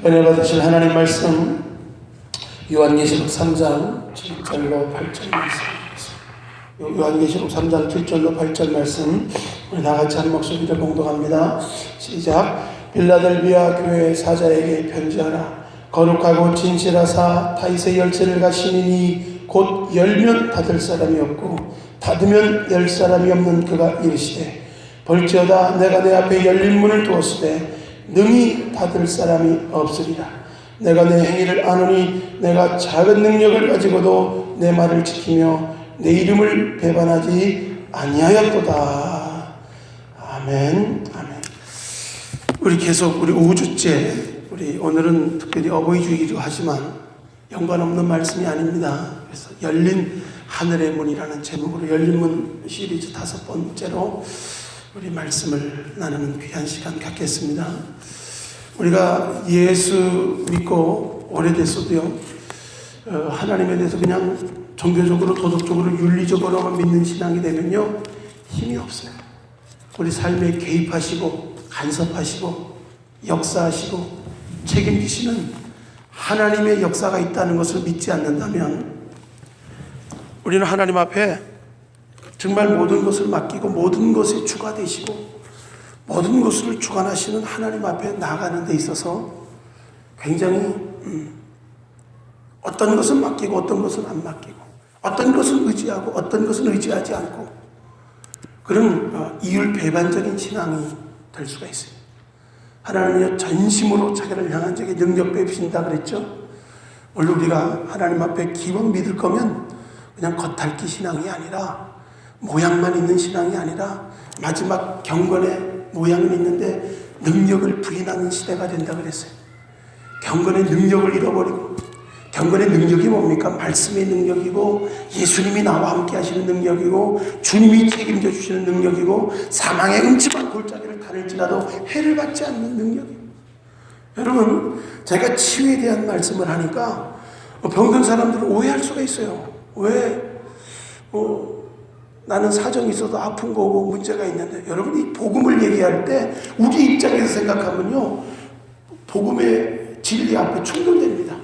은혜 받으실 하나님 말씀 요한계시록 3장 7절로 8절 말씀, 요한계시록 3장 7절로 8절 말씀 우리 다같이 한 목소리로 봉독합니다. 시작. 빌라델비아 교회 사자에게 편지하라. 거룩하고 진실하사 다윗의 열쇠를 가시니 곧 열면 닫을 사람이 없고 닫으면 열 사람이 없는 그가 이르시되, 볼지어다 내가 내 앞에 열린 문을 두었으되 능히 닫을 사람이 없으리라. 내가 내 행위를 아노니 내가 작은 능력을 가지고도 내 말을 지키며 내 이름을 배반하지 아니하였도다. 아멘. 아멘. 우리 계속 우리 5주째, 우리 오늘은 특별히 어버이 주일이기도 하지만 연관없는 말씀이 아닙니다. 그래서 열린 하늘의 문이라는 제목으로 열린 문 시리즈 5번째로 우리 말씀을 나누는 귀한 시간 갖겠습니다. 우리가 예수 믿고 오래됐어도요, 하나님에 대해서 그냥 종교적으로 도덕적으로 윤리적으로만 믿는 신앙이 되면요 힘이 없어요. 우리 삶에 개입하시고 간섭하시고 역사하시고 책임지시는 하나님의 역사가 있다는 것을 믿지 않는다면 우리는 하나님 앞에 정말 모든 것을 맡기고 모든 것에 주가 되시고 모든 것을 주관하시는 하나님 앞에 나아가는 데 있어서 굉장히 어떤 것은 맡기고 어떤 것은 안 맡기고 어떤 것은 의지하고 어떤 것은 의지하지 않고 그런 이율배반적인 신앙이 될 수가 있어요. 하나님이 전심으로 자기를 향한 적에 능력 베푸신다 그랬죠. 원래 우리가 하나님 앞에 기왕 믿을 거면 그냥 겉핥기 신앙이 아니라, 모양만 있는 신앙이 아니라 마지막 경건의 모양은 있는데 능력을 부인하는 시대가 된다 그랬어요. 경건의 능력을 잃어버리고, 경건의 능력이 뭡니까? 말씀의 능력이고 예수님이 나와 함께 하시는 능력이고 주님이 책임져 주시는 능력이고 사망의 음침한 골짜기를 다닐지라도 해를 받지 않는 능력이고. 여러분, 제가 치유에 대한 말씀을 하니까 병든 사람들은 오해할 수가 있어요. 왜? 나는 사정이 있어도 아픈 거고 문제가 있는데, 여러분 이 복음을 얘기할 때 우리 입장에서 생각하면요 복음의 진리 앞에 충돌됩니다.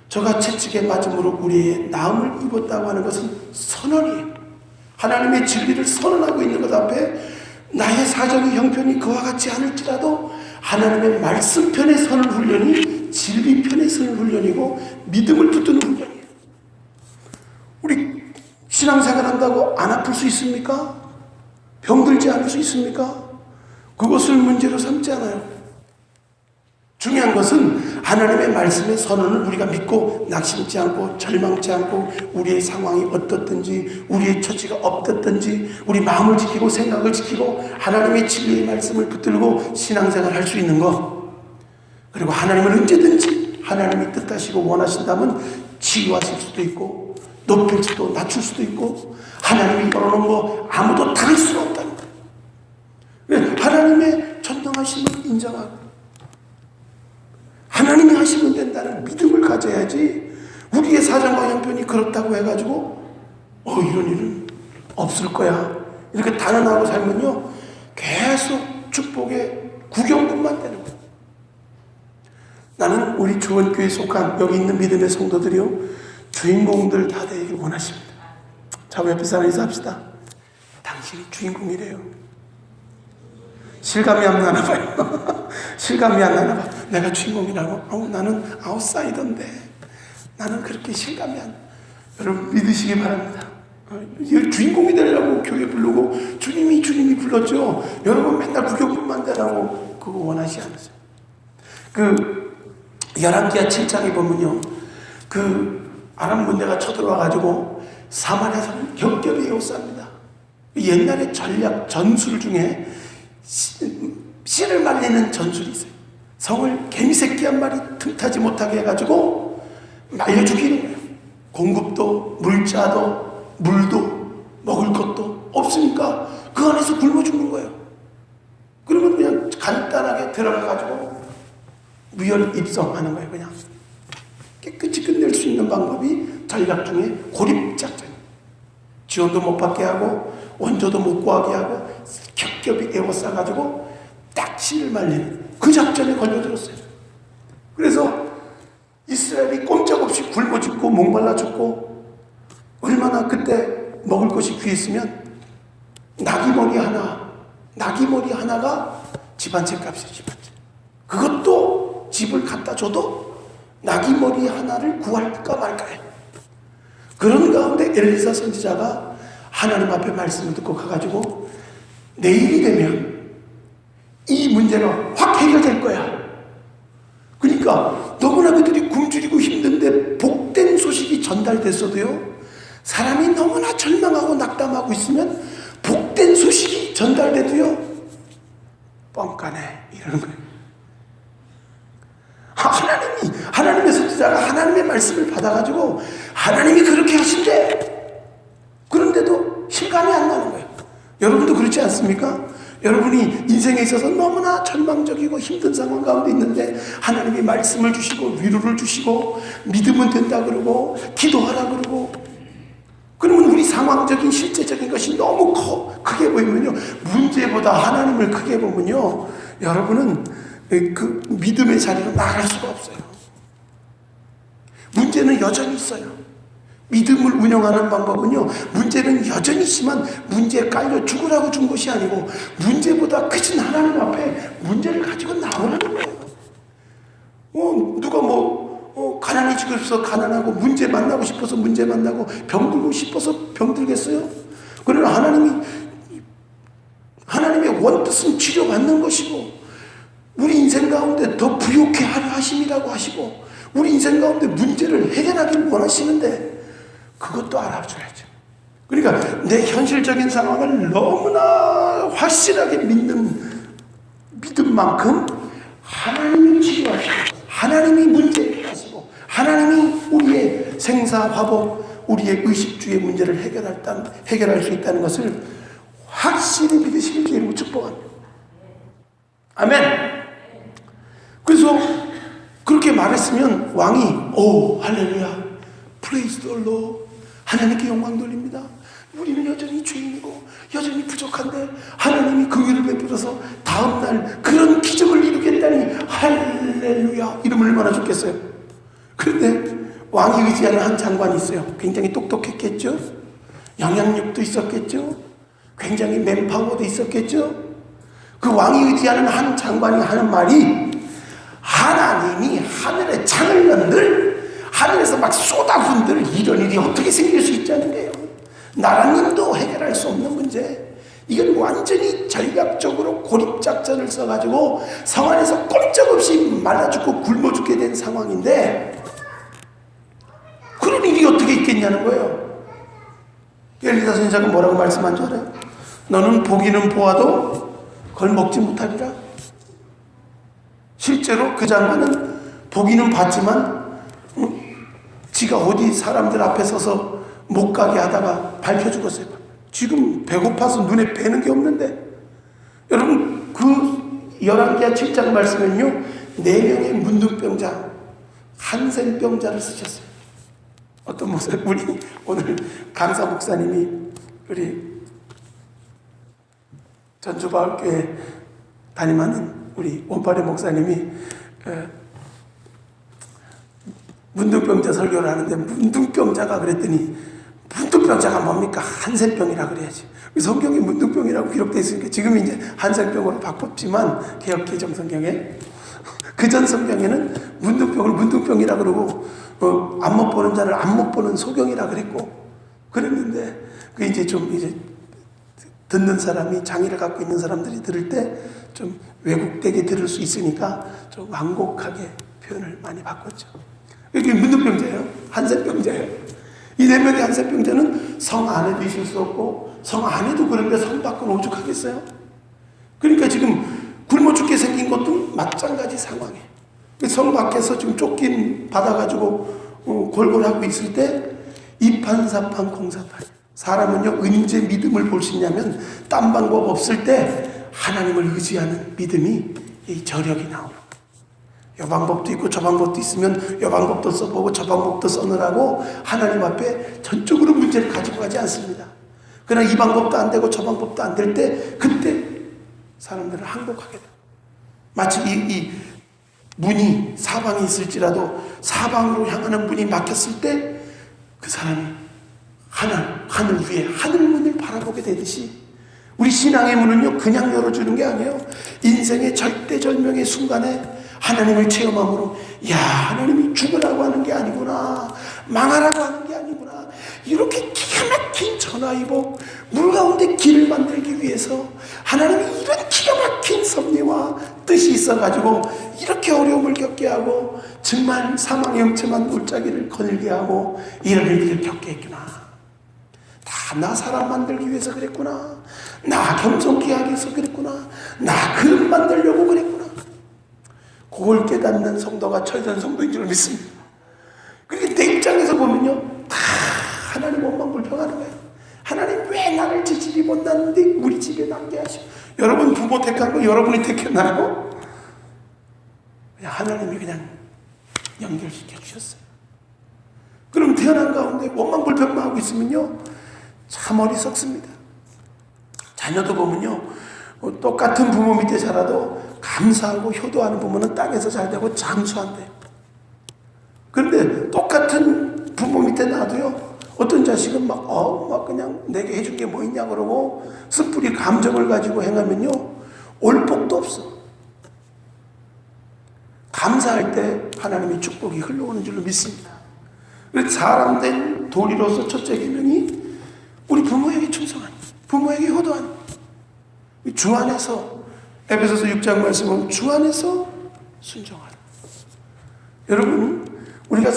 저가 채찍에 맞음으로 우리의 나음을 입었다고 하는 것은 선언이에요. 하나님의 진리를 선언하고 있는 것 앞에 나의 사정이 형편이 그와 같지 않을지라도 하나님의 말씀편에 서는 훈련이 진리편에 서는 훈련이고 믿음을 붙드는 훈련이에요. 우리 신앙생활 한다고 안 아플 수 있습니까? 병들지 않을 수 있습니까? 그것을 문제로 삼지 않아요. 중요한 것은 하나님의 말씀의 선언을 우리가 믿고 낙심치 않고 절망치 않고 우리의 상황이 어떻든지 우리의 처지가 어떻든지 우리 마음을 지키고 생각을 지키고 하나님의 진리의 말씀을 붙들고 신앙생활을 할 수 있는 것, 그리고 하나님은 언제든지 하나님이 뜻하시고 원하신다면 치유하실 수도 있고 높일 수도 낮출 수도 있고 하나님이 열어놓은 거 아무도 닫을 수가 없다는 거예요. 하나님의 전능하심을 인정하고 하나님이 하시면 된다는 믿음을 가져야지, 우리의 사정과 형편이 그렇다고 해가지고 이런 일은 없을 거야 이렇게 단언하고 살면요 계속 축복의 구경꾼만 되는 거예요. 나는 우리 주원교회에 속한 여기 있는 믿음의 성도들이요 주인공들 다 되길 원하십니다. 자, 우리 옆에 사람 인사합시다. 당신이 주인공이래요. 실감이 안 나나 봐요. 실감이 안 나나 봐. 내가 주인공이라고? 나는 아웃사이더인데 나는 그렇게 실감이 안 나. 여러분 믿으시기 바랍니다. 주인공이 되려고 교회 부르고 주님이 불렀죠. 여러분 맨날 구경꾼만 되라고 그거 원하지 않으세요. 열왕기하 7장에 보면요 아람 군대가 쳐들어와가지고 사마리아성을 겹겹이 에워쌉니다. 옛날에 전략 전술 중에 씨를 말리는 전술이 있어요. 성을 개미새끼 한 마리 틈타지 못하게 해가지고 말려 죽이는 거예요. 공급도 물자도 물도 먹을 것도 없으니까 그 안에서 굶어 죽는 거예요. 그러면 그냥 간단하게 들어가가지고 무혈 입성하는 거예요. 그냥 깨끗이 끝낼 수 있는 방법이 전략 중에 고립작전이에요. 지원도 못 받게 하고 원조도 못 구하게 하고 겹겹이 에워싸가지고 딱 씨를 말리는 그 작전에 걸려들었어요. 그래서 이스라엘이 꼼짝없이 굶어 죽고 목말라 죽고, 얼마나 그때 먹을 것이 귀했으면 나귀머리 하나가 집 한 채 값이에요. 집 한 채. 그것도 집을 갖다 줘도 나귀머리 하나를 구할까 말까요. 그런 가운데 엘리사 선지자가 하나님 앞에 말씀을 듣고 가가지고 내일이 되면 이 문제가 확 해결될 거야. 그러니까 너무나 그들이 굶주리고 힘든데 복된 소식이 전달됐어도요, 사람이 너무나 절망하고 낙담하고 있으면 복된 소식이 전달돼도요 뻥까네 이러는 거예요. 하나님의 선지자가 하나님의 말씀을 받아가지고 하나님이 그렇게 하신대. 그런데도 실감이 안 나는 거예요. 여러분도 그렇지 않습니까? 여러분이 인생에 있어서 너무나 절망적이고 힘든 상황 가운데 있는데 하나님이 말씀을 주시고 위로를 주시고 믿으면 된다 그러고 기도하라 그러고, 그러면 우리 상황적인 실제적인 것이 너무 크게 보이면요, 문제보다 하나님을 크게 보면요, 여러분은 그 믿음의 자리로 나갈 수가 없어요. 문제는 여전히 있어요. 믿음을 운영하는 방법은요, 문제는 여전히 있지만 문제에 깔려 죽으라고 준 것이 아니고 문제보다 크신 하나님 앞에 문제를 가지고 나오라는 거예요. 누가 가난해지고 싶어서 가난하고, 문제 만나고 싶어서 문제 만나고, 병들고 싶어서 병들겠어요? 그러나 하나님의 원뜻은 치료받는 것이고, 우리 인생 가운데 더 부욕해 하려 하심이라고 하시고, 우리 인생 가운데 문제를 해결하길 원하시는데 그것도 알아줘야죠. 그러니까 내 현실적인 상황을 너무나 확실하게 믿는 믿음만큼 하나님이 치료하시고, 하나님이 문제 해결하시고, 하나님이 우리의 생사화복, 우리의 의식주의 문제를 해결할 수 있다는 것을 확실히 믿으시길 주님으로 축복합니다. 아멘. 그래서 그렇게 말했으면 왕이 할렐루야, 프레이즈 더 로드, 하나님께 영광 돌립니다. 우리는 여전히 죄인이고 여전히 부족한데 하나님이 긍휼을 베풀어서 다음날 그런 기적을 이루겠다니 할렐루야, 이러면 얼마나 좋겠어요. 그런데 왕이 의지하는 한 장관이 있어요. 굉장히 똑똑했겠죠. 영향력도 있었겠죠. 굉장히 맨파워도 있었겠죠. 그 왕이 의지하는 한 장관이 하는 말이, 하나님이 하늘에 창을 연들 하늘에서 막 쏟아분들 이런 일이 어떻게 생길 수 있다는 거예요. 나라님도 해결할 수 없는 문제, 이건 완전히 전략적으로 고립작전을 써가지고 성 안에서 꼼짝없이 말라 죽고 굶어 죽게 된 상황인데 그런 일이 어떻게 있겠냐는 거예요. 엘리사 선지자가 뭐라고 말씀한 줄 알아요? 너는 보기는 보아도 그걸 먹지 못하리라. 실제로 그 장관은 보기는 봤지만 지가 어디 사람들 앞에 서서 못 가게 하다가 밟혀 죽었어요. 지금 배고파서 눈에 뵈는 게 없는데, 여러분 그 열왕기하 7장 말씀은요, 4명의 문둥병자, 한센병자를 쓰셨어요. 어떤 목사님, 우리 오늘 강사 목사님이 우리 전주마을교회 담임하는 우리 원파리 목사님이 문둥병자 설교를 하는데, 문둥병자가 그랬더니 문둥병자가 뭡니까? 한센병이라 그래야지. 성경에 문둥병이라고 기록되어 있으니까 지금 이제 한센병으로 바꿨지만 개역개정 성경에, 그전 성경에는 문둥병을 문둥병이라 그러고 안 못 보는 자를 안 못 보는 소경이라 그랬고 그랬는데, 그 이제 좀 이제 듣는 사람이, 장애를 갖고 있는 사람들이 들을 때 좀 왜곡되게 들을 수 있으니까 좀 완곡하게 표현을 많이 바꿨죠. 이게 문둥병자예요. 한센병자예요. 이 4명의 한센병자는 성 안에도 있을 수 없고 성 안에도 그런데 성 밖은 오죽하겠어요. 그러니까 지금 굶어 죽게 생긴 것도 마찬가지 상황이에요. 성 밖에서 지금 쫓긴 받아가지고 골골하고 있을 때 이판사판 공사판. 사람은요, 언제 믿음을 볼 수 있냐면 딴 방법 없을 때 하나님을 의지하는 믿음이, 이 저력이 나오는 거예요. 이 방법도 있고 저 방법도 있으면 이 방법도 써보고 저 방법도 써느라고 하나님 앞에 전적으로 문제를 가지고 가지 않습니다. 그러나 이 방법도 안 되고 저 방법도 안 될 때, 그때 사람들은 항복하게 돼요. 마치 이 문이 사방에 있을지라도 사방으로 향하는 문이 막혔을 때 그 사람이 하늘 위에 하늘문을 바라보게 되듯이 우리 신앙의 문은요 그냥 열어주는 게 아니에요. 인생의 절대절명의 순간에 하나님을 체험함으로 야 하나님이 죽으라고 하는 게 아니구나, 망하라고 하는 게 아니구나, 이렇게 기가 막힌 전화위복 물 가운데 길을 만들기 위해서 하나님이 이런 기가 막힌 섭리와 뜻이 있어가지고 이렇게 어려움을 겪게 하고 정말 사망의 영체만 골짜기를 거닐게 하고 이런 일들을 겪게 했구나. 다 나 사람 만들기 위해서 그랬구나, 나 겸손케 하기 위해서 그랬구나, 나 그릇 만들려고 그랬구나. 그걸 깨닫는 성도가 철저한 성도인 줄 믿습니다. 그렇게 내 입장에서 보면요 다 하나님 원망불평하는 거예요. 하나님 왜 나를 지지리 못났는데 우리 집에 남게 하시고. 여러분 부모 택한 거 여러분이 택했나요? 그냥 하나님이 그냥 연결시켜 주셨어요. 그럼 태어난 가운데 원망불평만 하고 있으면요 참 어리석습니다. 자녀도 보면요 똑같은 부모 밑에 자라도 감사하고 효도하는 부모는 땅에서 잘 되고 장수한대요. 그런데 똑같은 부모 밑에 놔도요 어떤 자식은 막 그냥 내게 해준 게 뭐 있냐 그러고 섣불리 감정을 가지고 행하면요 올 복도 없어. 감사할 때 하나님의 축복이 흘러오는 줄로 믿습니다. 그래서 사람 된 도리로서 첫째 계명이 우리 부모에게 충성하니, 부모에게 효도하니, 주 안에서 에베소서 6장 말씀은 주 안에서 순종하라. 여러분 우리가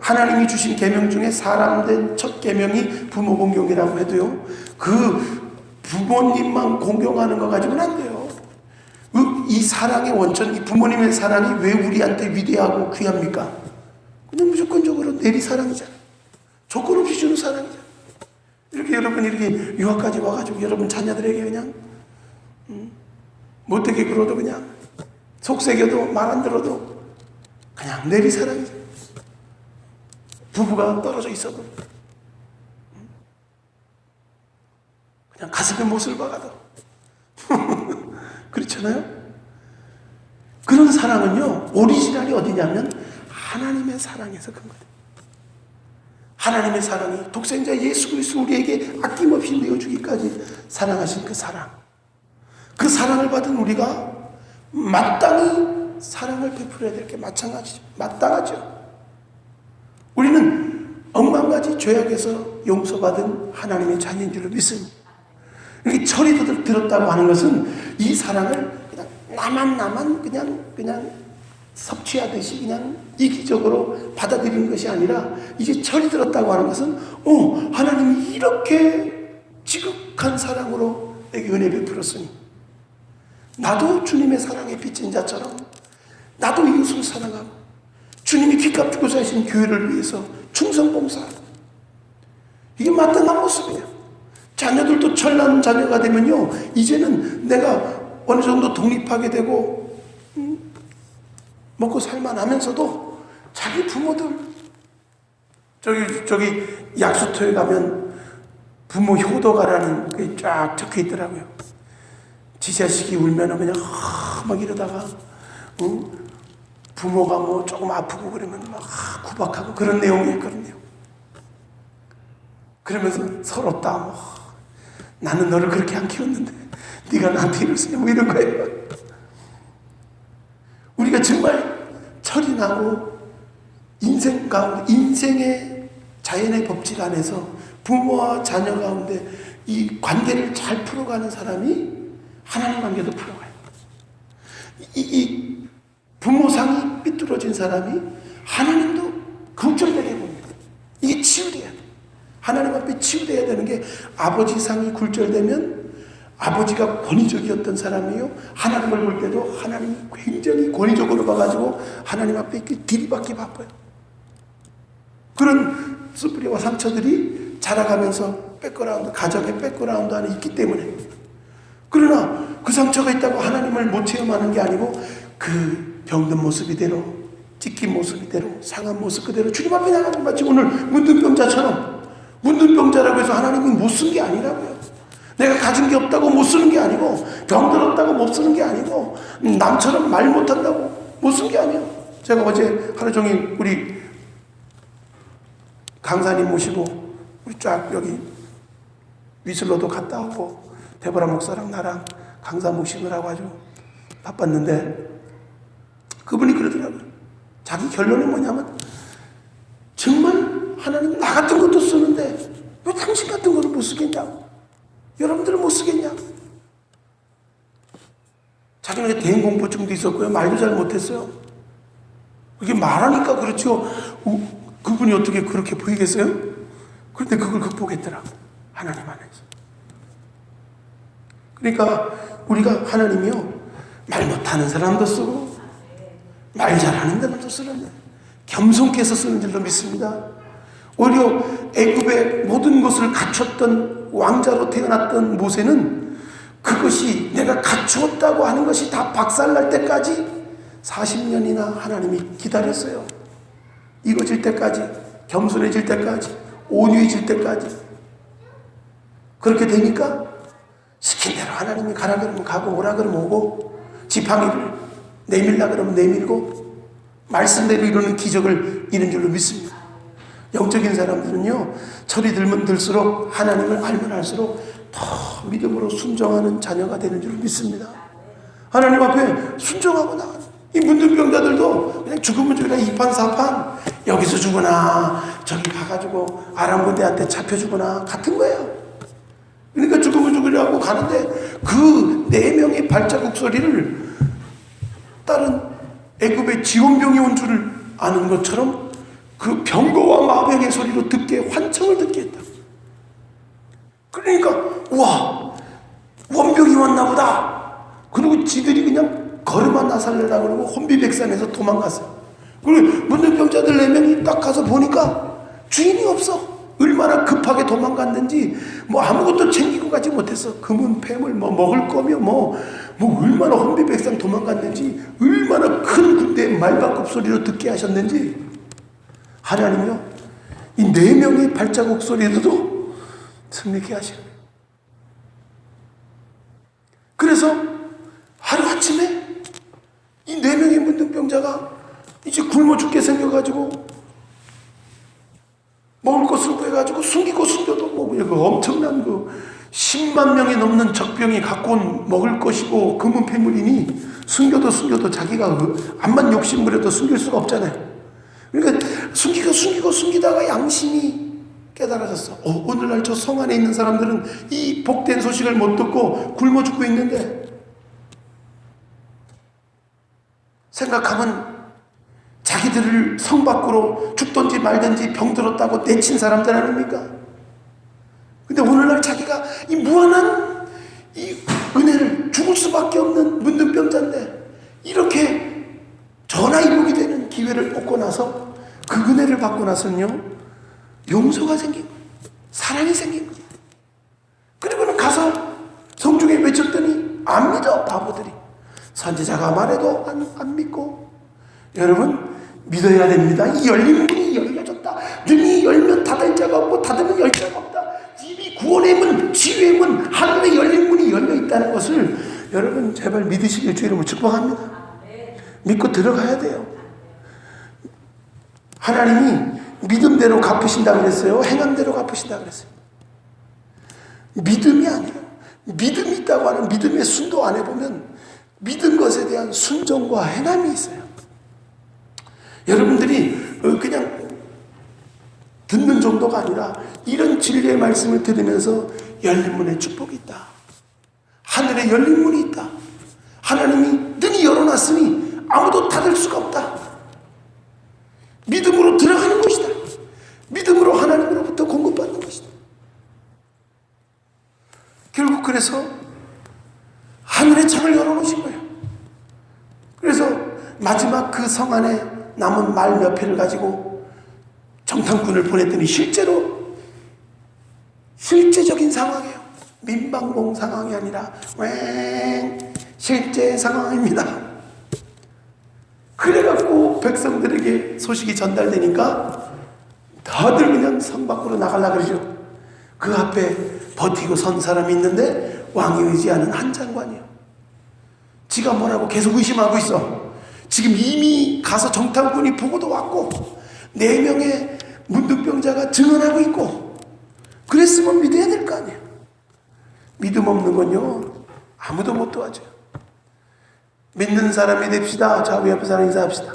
하나님이 주신 계명 중에 사람된 첫 계명이 부모 공경이라고 해도요 그 부모님만 공경하는 거 가지고는 안 돼요. 이 사랑의 원천, 이 부모님의 사랑이 왜 우리한테 위대하고 귀합니까? 그냥 무조건적으로 내리사랑이잖아요. 조건 없이 주는 사랑이잖아요. 이렇게 여러분 이렇게 유학까지 와가지고 여러분 자녀들에게 그냥 못되게 굴어도 그냥 속새겨도 말 안 들어도 그냥 내리사랑이잖아요. 부부가 떨어져 있어도 그냥 가슴에 못을 박아도 그렇잖아요. 그런 사랑은요 오리지널이 어디냐면 하나님의 사랑에서 큰 거예요. 하나님의 사랑이 독생자 예수 그리스도 우리에게 아낌없이 내어주기까지 사랑하신 그 사랑, 그 사랑을 받은 우리가 마땅히 사랑을 베풀어야 될 게 마땅하죠. 우리는 억만가지 죄악에서 용서받은 하나님의 자녀인 줄로 믿습니다. 이렇게 철이 들었다고 하는 것은 이 사랑을 그냥 나만 그냥 섭취하듯이 그냥 이기적으로 받아들이는 것이 아니라 이제 철이 들었다고 하는 것은 하나님이 이렇게 지극한 사랑으로 내게 은혜 베풀었으니 나도 주님의 사랑에 빚진 자처럼 나도 이웃을 사랑하고 주님이 기값 주고 사신 교회를 위해서 충성봉사하고 이게 마땅한 모습이에요. 자녀들도 철난 자녀가 되면요 이제는 내가 어느 정도 독립하게 되고 먹고 살만하면서도 자기 부모들 저기 약수터에 가면 부모 효도가라는 게 쫙 적혀 있더라고요. 지 자식이 울면은 그냥 막 이러다가 부모가 뭐 조금 아프고 그러면 막 구박하고 그런 내용이 있거든요. 그러면서 서럽다 뭐 나는 너를 그렇게 안 키웠는데 네가 나한테 이럴 수 있냐 뭐 이런 거예요. 우리가 정말 철이 나고 인생 가운데 인생의 자연의 법칙 안에서 부모와 자녀 가운데 이 관계를 잘 풀어가는 사람이 하나님 관계도 풀어가요. 이 부모상이 삐뚤어진 사람이 하나님도 걱정되게 봅니다. 이게 치유돼야 돼. 하나님 앞에 치유돼야 되는 게 아버지상이 굴절되면 아버지가 권위적이었던 사람이요 하나님을 볼 때도 하나님이 굉장히 권위적으로 봐가지고 하나님 앞에 이렇게 들이받기 바빠요. 그런 스프리와 상처들이 자라가면서 가정의 백그라운드 안에 있기 때문에 그러나 그 상처가 있다고 하나님을 못 체험하는 게 아니고 그 병든 모습 이대로 찢긴 모습 이대로 상한 모습 그대로 주님 앞에 나가는 마치 오늘 문둥병자처럼 문둥병자라고 해서 하나님이 못 쓴 게 아니라고요. 내가 가진 게 없다고 못 쓰는 게 아니고 병들었다고 못 쓰는 게 아니고 남처럼 말 못한다고 못 쓴 게 아니에요. 제가 어제 하루 종일 우리 강사님 모시고 우리 쫙 여기 위슬로도 갔다 오고 데보라 목사랑 나랑 강사 모시느라고 아주 바빴는데 그분이 그러더라고요. 자기 결론이 뭐냐면 정말 하나님 나 같은 것도 쓰는데 왜 당신 같은 거를 못 쓰겠냐고. 여러분들은 못 쓰겠냐고. 자기는 대인 공포증도 있었고요. 말도 잘 못했어요. 그게 말하니까 그렇죠. 그분이 어떻게 그렇게 보이겠어요? 그런데 그걸 극복했더라고. 하나님 안에서. 그러니까 우리가 하나님이요, 말 못하는 사람도 쓰고 말 잘하는 사람도 쓰는데 겸손케 해서 쓰는 줄로 믿습니다. 오히려 애굽의 모든 것을 갖췄던 왕자로 태어났던 모세는 그것이 내가 갖추었다고 하는 것이 다 박살날 때까지 40년이나 하나님이 기다렸어요. 익어질 때까지, 겸손해질 때까지, 온유해질 때까지. 그렇게 되니까 시킨 대로 하나님이 가라 그러면 가고 오라 그러면 오고, 지팡이를 내밀라 그러면 내밀고, 말씀대로 이루는 기적을 이룬 줄로 믿습니다. 영적인 사람들은요, 철이 들면 들수록 하나님을 알면 알수록 더 믿음으로 순종하는 자녀가 되는 줄 믿습니다. 하나님 앞에 순종하고 나가는 이 문둥병자들도 그냥 죽으면 죽으나 이판사판 여기서 죽으나 저기 가가지고 아람 군대한테 잡혀 죽으나 같은 거예요. 그러니까 죽으면 죽으려고 가는데 그 4명의 발자국 소리를 다른 애굽의 지원병이 온 줄을 아는 것처럼 그 병거와 마병의 소리로 듣게 환청을 듣게 했다. 그러니까 우와 원병이 왔나 보다. 그리고 지들이 그냥 걸음만 나살려고 그러고 혼비백산에서 도망갔어요. 그리고 문둥병자들 4명이 딱 가서 보니까 주인이 없어. 얼마나 급하게 도망갔는지 뭐 아무것도 챙기고 가지 못했어. 금은 폐물 뭐 먹을 거며 뭐 얼마나 혼비백산 도망갔는지, 얼마나 큰 군대의 말바꿈 소리로 듣게 하셨는지 하나님요 이 4명의 발자국 소리로도 승리케 하시는 거예요. 그래서 하루아침에 이 4명의 문둥병자가 이제 굶어 죽게 생겨가지고 먹을 것을 구해가지고 숨기고 숨겨도 그 엄청난 그 10만 명이 넘는 적병이 갖고 온 먹을 것이고 금은 폐물이니 숨겨도 자기가 암만 욕심부려도 숨길 수가 없잖아요. 그러니까 숨기다가 양심이 깨달아졌어. 오늘날 저 성 안에 있는 사람들은 이 복된 소식을 못 듣고 굶어 죽고 있는데, 생각하면 자기들을 성 밖으로 죽든지 말든지 병들었다고 내친 사람들 아닙니까? 근데 오늘날 자기가 이 무한한 이 은혜를, 죽을 수밖에 없는 문둥병자인데 이렇게 전화위복이 되는 기회를 얻고 나서 그 은혜를 받고 나서는요 용서가 생긴 거예요. 사랑이 생긴 거예요. 그리고는 가서 성중에 외쳤더니 안 믿어. 바보들이. 선지자가 말해도 안 믿고. 여러분 믿어야 됩니다. 이 열린 문이 열려졌다. 눈이 열면 닫을 자가 없고 닫으면 열 자가 없다. 이미 구원의 문, 치유의 문, 하늘의 열린 문이 열려 있다는 것을 여러분 제발 믿으시길 주의 이름으로 축복합니다. 믿고 들어가야 돼요. 하나님이 믿음대로 갚으신다 그랬어요? 행함대로 갚으신다 그랬어요? 믿음이 아니에요. 믿음이 있다고 하는 믿음의 순도 안에 보면 믿은 것에 대한 순종과 행함이 있어요. 여러분들이 그냥 듣는 정도가 아니라 이런 진리의 말씀을 들으면서 열린 문에 축복이 있다. 하늘에 열린 문이 있다. 하나님이 능히 열어놨으니 아무도 닫을 수가 없다. 믿음으로 들어가는 것이다. 믿음으로 하나님으로부터 공급받는 것이다. 결국 그래서 하늘의 창을 열어놓으신 거예요. 그래서 마지막 그 성 안에 남은 말 몇 회를 가지고 정탐꾼을 보냈더니 실제적인 상황이에요. 민방공 상황이 아니라 실제 상황입니다. 그래갖고 백성들에게 소식이 전달되니까 다들 그냥 성 밖으로 나가려고 그러죠. 그 앞에 버티고 선 사람이 있는데 왕이 의지하는 한 장관이요. 지가 뭐라고 계속 의심하고 있어. 지금 이미 가서 정탐꾼이 보고도 왔고 4명의 문둥병자가 증언하고 있고, 그랬으면 믿어야 될 거 아니에요. 믿음 없는 건요 아무도 못 도와줘요. 믿는 사람이 됩시다. 자, 우리 옆에 사람 인사합시다.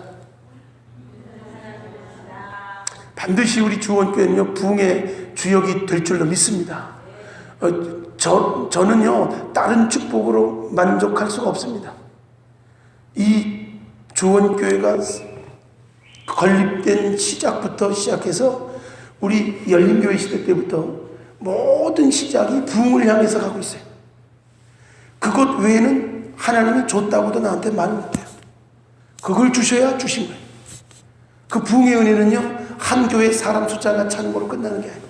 반드시 우리 주원교회는요 부흥의 주역이 될 줄로 믿습니다. 저는요 다른 축복으로 만족할 수가 없습니다. 이 주원교회가 건립된 시작부터 시작해서 우리 열린교회 시대 때부터 모든 시작이 부흥을 향해서 가고 있어요. 그것 외에는 하나님이 줬다고도 나한테 말 못해요. 그걸 주셔야 주신 거예요. 그 부흥의 은혜는요 한 교회 사람 숫자가 차는 걸로 끝나는 게 아니에요.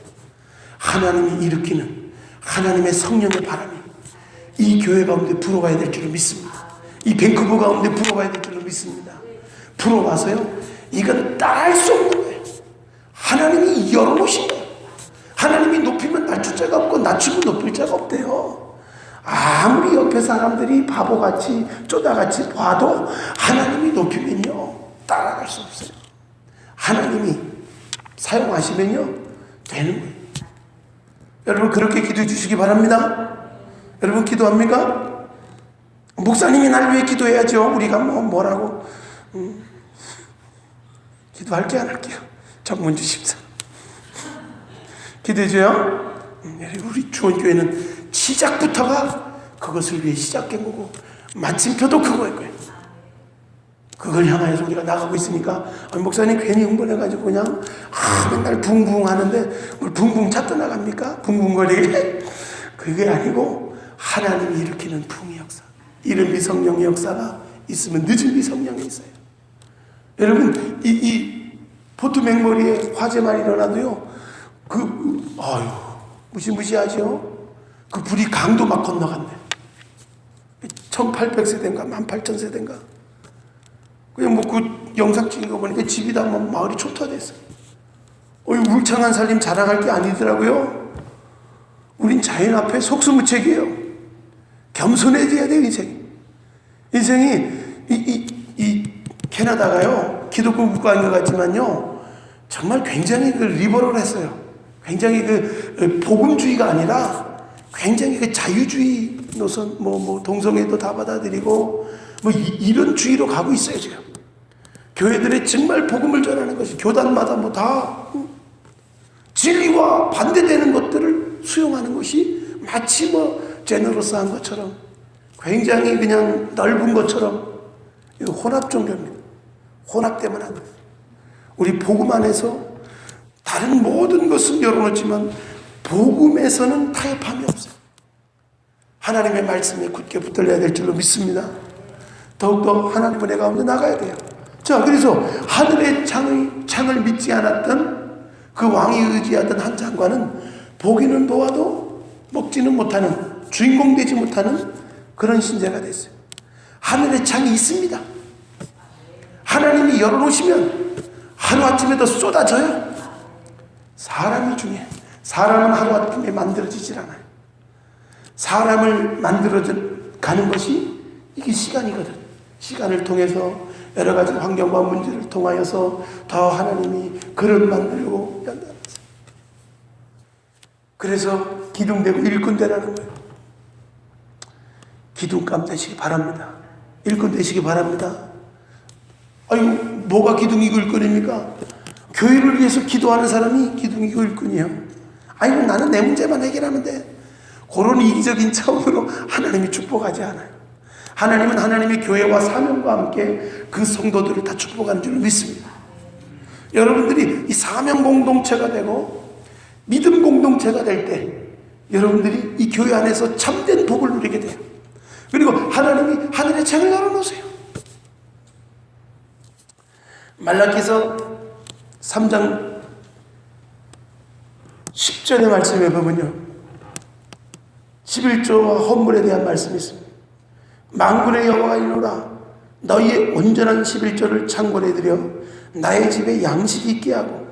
하나님이 일으키는 하나님의 성령의 바람이 이 교회 가운데 불어와야 될 줄을 믿습니다. 이 밴쿠버 가운데 불어와야 될 줄을 믿습니다. 불어와서요 이건 따라할 수 없는 거예요. 하나님이 열어놓으신 거예요. 하나님이 높이면 낮출 자가 없고 낮추면 높일 자가 없대요. 아무리 옆에 사람들이 바보같이 쪼다같이 봐도 하나님이 높이면요 따라갈 수 없어요. 하나님이 사용하시면요 되는 거예요. 여러분 그렇게 기도해 주시기 바랍니다. 여러분 기도합니까? 목사님이 날 위해 기도해야죠. 우리가 뭐라고 기도할게 안 할게요. 정문주 집사 기도해줘요. 우리 주원교회는 시작부터가 그것을 위해 시작된 거고 마침표도 그거일 거예요. 그걸 향하여서 우리가 나가고 있으니까 목사님 괜히 흥분해가지고 그냥 맨날 붕붕 하는데 뭘 붕붕 차 떠나갑니까? 붕붕거리게? 그게 아니고 하나님이 일으키는 부흥의 역사, 이른 미성령의 역사가 있으면 늦은 미성령이 있어요. 여러분 이 보트 맹머리에 화재만 일어나도요 무시무시하죠? 그 불이 강도 막 건너간대. 1800세대인가 18,000세대인가 그냥 그 영상 찍은 거 보니까 집이 다 마을이 초토화됐어. 울창한 살림 자랑할 게 아니더라고요. 우린 자연 앞에 속수무책이에요. 겸손해져야 돼요. 인생이 이 캐나다가요 기독교 국가인 것 같지만요 정말 굉장히 리버럴했어요. 굉장히 복음주의가 아니라 굉장히 자유주의 노선 동성애도 다 받아들이고 이런 주의로 가고 있어요. 지금 교회들의 정말 복음을 전하는 것이 교단마다 다 진리와 반대되는 것들을 수용하는 것이 마치 제너러스한 것처럼 굉장히 그냥 넓은 것처럼 혼합 종교입니다. 혼합되면 안 돼요. 우리 복음 안에서 다른 모든 것은 열어놓지만 복음에서는 타협함이 없어요. 하나님의 말씀에 굳게 붙들려야 될 줄로 믿습니다. 더욱더 하나님 은혜 가운데 나가야 돼요. 자, 그래서 하늘의 창을 믿지 않았던 그 왕이 의지하던 한 장관은 보기는 보아도 먹지는 못하는, 주인공 되지 못하는 그런 신세가 됐어요. 하늘의 창이 있습니다. 하나님이 열어놓으시면 하루아침에 더 쏟아져요. 사람이 중요해요. 사람은 하루아침에 만들어지질 않아요. 사람을 만들어가는 것이 이게 시간이거든. 시간을 통해서 여러 가지 환경과 문제를 통하여서 더 하나님이 그릇 만들고 연단하세요. 그래서 기둥되고 일꾼 되라는 거예요. 기둥감 되시기 바랍니다. 일꾼 되시기 바랍니다. 뭐가 기둥이고 일꾼입니까? 교회를 위해서 기도하는 사람이 기둥이고 일꾼이에요. 나는 내 문제만 해결하면 돼. 그런 이기적인 차원으로 하나님이 축복하지 않아요. 하나님은 하나님의 교회와 사명과 함께 그 성도들을 다 축복하는 줄 믿습니다. 여러분들이 이 사명 공동체가 되고 믿음 공동체가 될 때 여러분들이 이 교회 안에서 참된 복을 누리게 돼요. 그리고 하나님이 하늘의 창을 열어놓으세요. 말라기서 3장 10절의 말씀에 보면요 11조와 헌물에 대한 말씀이 있습니다. 만군의 여호와가 이르노라 너희의 온전한 11조를 창궐에 들여 나의 집에 양식이 있게 하고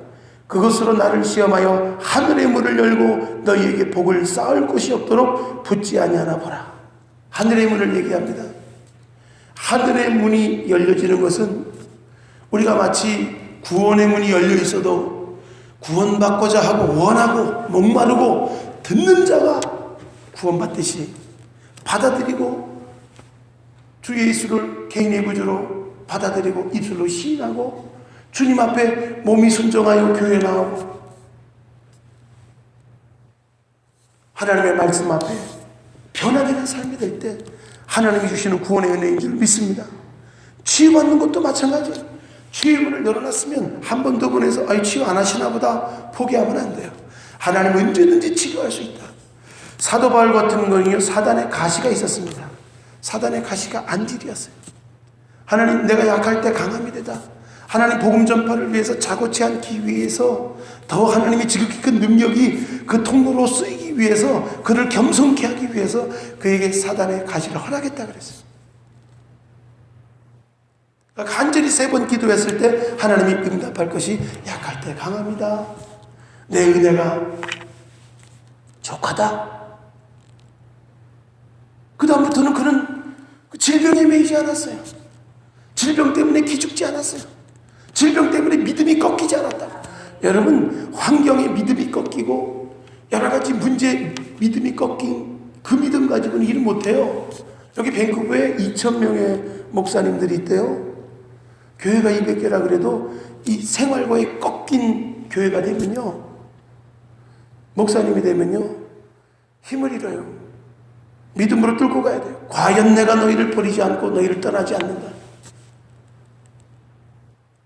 그것으로 나를 시험하여 하늘의 문을 열고 너희에게 복을 쌓을 곳이 없도록 붙지 아니하나 보라. 하늘의 문을 얘기합니다. 하늘의 문이 열려지는 것은 우리가 마치 구원의 문이 열려 있어도 구원받고자 하고 원하고 목마르고 듣는 자가 구원받듯이 받아들이고 주 예수를 개인의 구주로 받아들이고 입술로 시인하고 주님 앞에 몸이 순종하여 교회 나오고 하나님의 말씀 앞에 변화되는 삶이 될 때 하나님이 주시는 구원의 은혜인 줄 믿습니다. 치유받는 것도 마찬가지예요. 치유문을 열어놨으면 한 번 더 보내서 치유 안 하시나 보다 포기하면 안 돼요. 하나님은 언제든지 치료할 수 있다. 사도 바울 같은 경우는 사단의 가시가 있었습니다. 사단의 가시가 안질이었어요. 하나님, 내가 약할 때 강함이 되다. 하나님 복음 전파를 위해서 자고치 않기 위해서 더 하나님이 지극히 큰 능력이 그 통로로 쓰이기 위해서 그를 겸손케 하기 위해서 그에게 사단의 가시를 허락했다 그랬어요. 간절히 3번 기도했을 때 하나님이 응답할 것이 약할 때 강합니다. 내 은혜가 족하다. 그 다음부터는 그는 질병에 매이지 않았어요. 질병 때문에 기죽지 않았어요. 질병 때문에 믿음이 꺾이지 않았다. 여러분, 환경에 믿음이 꺾이고 여러 가지 문제 믿음이 꺾인 그 믿음 가지고는 일을 못해요. 여기 밴쿠버에 2,000명의 목사님들이 있대요. 교회가 200개라 그래도 이 생활과에 꺾인 교회가 되면요, 목사님이 되면요 힘을 잃어요. 믿음으로 뚫고 가야 돼요. 과연 내가 너희를 버리지 않고 너희를 떠나지 않는다.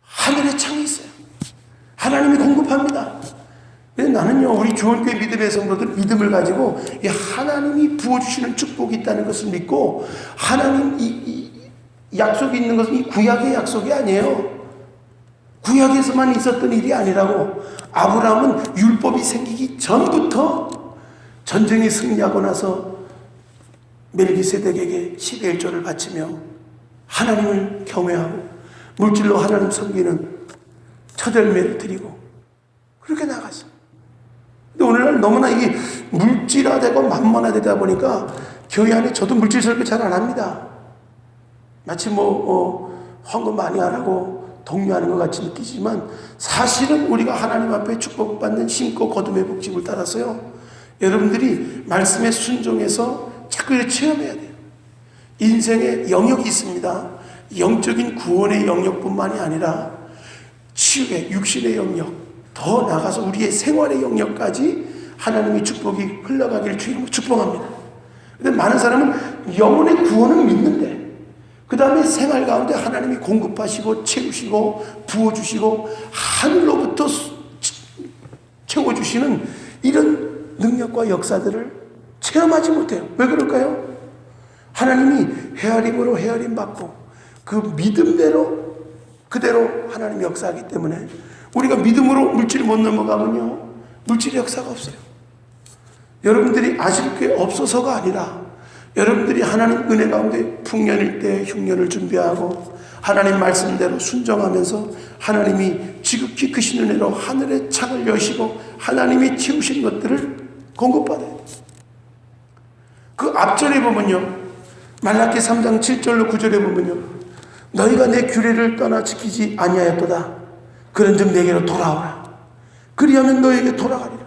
하늘의 창이 있어요. 하나님이 공급합니다. 나는요, 우리 주원교회 믿음의 성도들 믿음을 가지고 이 하나님이 부어주시는 축복이 있다는 것을 믿고, 하나님 이 약속이 있는 것은 이 구약의 약속이 아니에요. 구약에서만 있었던 일이 아니라고. 아브라함은 율법이 생기기 전부터 전쟁에 승리하고 나서 멜기세덱에게 11조를 바치며 하나님을 경외하고 물질로 하나님 섬기는 처절매를 드리고 그렇게 나갔어. 근데 오늘날 너무나 이게 물질화되고 만만화되다 보니까 교회 안에 저도 물질 설교 잘 안 합니다. 마치 헌금 많이 안 하고 독려하는 것 같이 느끼지만 사실은 우리가 하나님 앞에 축복받는 심고 거둠의 복집을 따라서요, 여러분들이 말씀에 순종해서 자꾸 체험해야 돼요. 인생에 영역이 있습니다. 영적인 구원의 영역뿐만이 아니라 치유의 육신의 영역, 더 나아가서 우리의 생활의 영역까지 하나님의 축복이 흘러가기를 주님으로 축복합니다. 근데 많은 사람은 영혼의 구원은 믿는데 그 다음에 생활 가운데 하나님이 공급하시고 채우시고 부어주시고 하늘로부터 채워주시는 이런 능력과 역사들을 체험하지 못해요. 왜 그럴까요? 하나님이 헤아림으로 헤아림 받고 그 믿음대로 그대로 하나님이 역사하기 때문에 우리가 믿음으로 물질 못 넘어가면요, 물질 역사가 없어요. 여러분들이 아실 게 없어서가 아니라 여러분들이 하나님 은혜 가운데 풍년일 때 흉년을 준비하고 하나님 말씀대로 순종하면서 하나님이 지극히 크신 은혜로 하늘의 창을 여시고 하나님이 채우신 것들을 공급받아요. 그 앞절에 보면요, 말라기 3장 7절로 9절에 보면요, 너희가 내 규례를 떠나 지키지 아니하였도다. 그런즉 내게로 돌아오라. 그리하면 너에게 돌아가리라.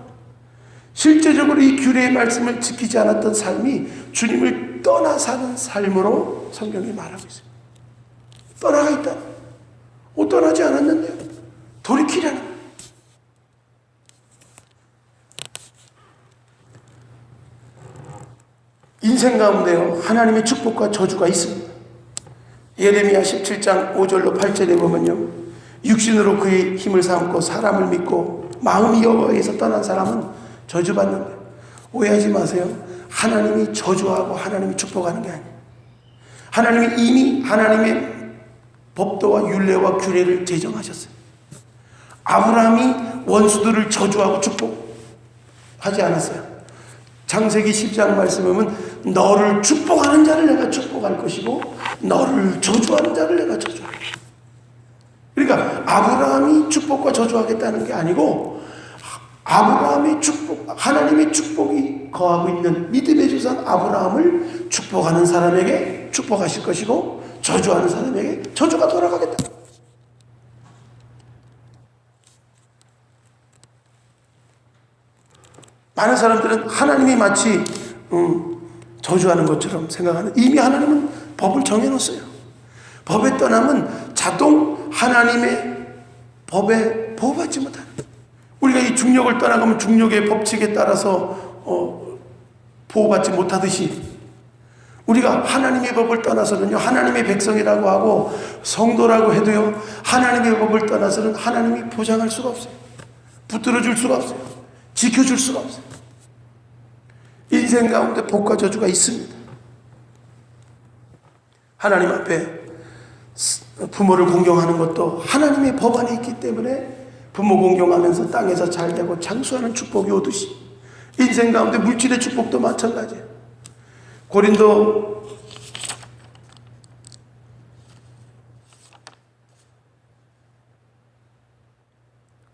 실제적으로 이 규례의 말씀을 지키지 않았던 삶이 주님을 떠나 사는 삶으로 성경이 말하고 있어요. 떠나가 있다. 떠나지 않았는데요, 돌이키라는 거예요. 인생 가운데요, 하나님의 축복과 저주가 있습니다. 예레미야 17장 5절로 8절에 보면요, 육신으로 그의 힘을 삼고 사람을 믿고 마음이 여호와에서 떠난 사람은 저주받는데, 오해하지 마세요. 하나님이 저주하고 하나님이 축복하는 게 아니에요. 하나님이 이미 하나님의 법도와 율례와 규례를 제정하셨어요. 아브라함이 원수들을 저주하고 축복하지 않았어요. 창세기 10장 말씀에 보면 너를 축복하는 자를 내가 축복할 것이고 너를 저주하는 자를 내가 저주할 것이다. 그러니까 아브라함이 축복과 저주하겠다는 게 아니고, 아브라함의 축복, 하나님의 축복이 거하고 있는 믿음의 조상 아브라함을 축복하는 사람에게 축복하실 것이고 저주하는 사람에게 저주가 돌아가겠다. 많은 사람들은 하나님이 마치 저주하는 것처럼 생각하는, 이미 하나님은 법을 정해놓았어요. 법에 떠나면 자동 하나님의 법에 보호받지 못하는, 우리가 이 중력을 떠나가면 중력의 법칙에 따라서 보호받지 못하듯이, 우리가 하나님의 법을 떠나서는요, 하나님의 백성이라고 하고 성도라고 해도요, 하나님의 법을 떠나서는 하나님이 보장할 수가 없어요. 붙들어줄 수가 없어요. 지켜줄 수가 없어요. 인생 가운데 복과 저주가 있습니다. 하나님 앞에 부모를 공경하는 것도 하나님의 법 안에 있기 때문에 부모 공경하면서 땅에서 잘되고 장수하는 축복이 오듯이 인생 가운데 물질의 축복도 마찬가지예요.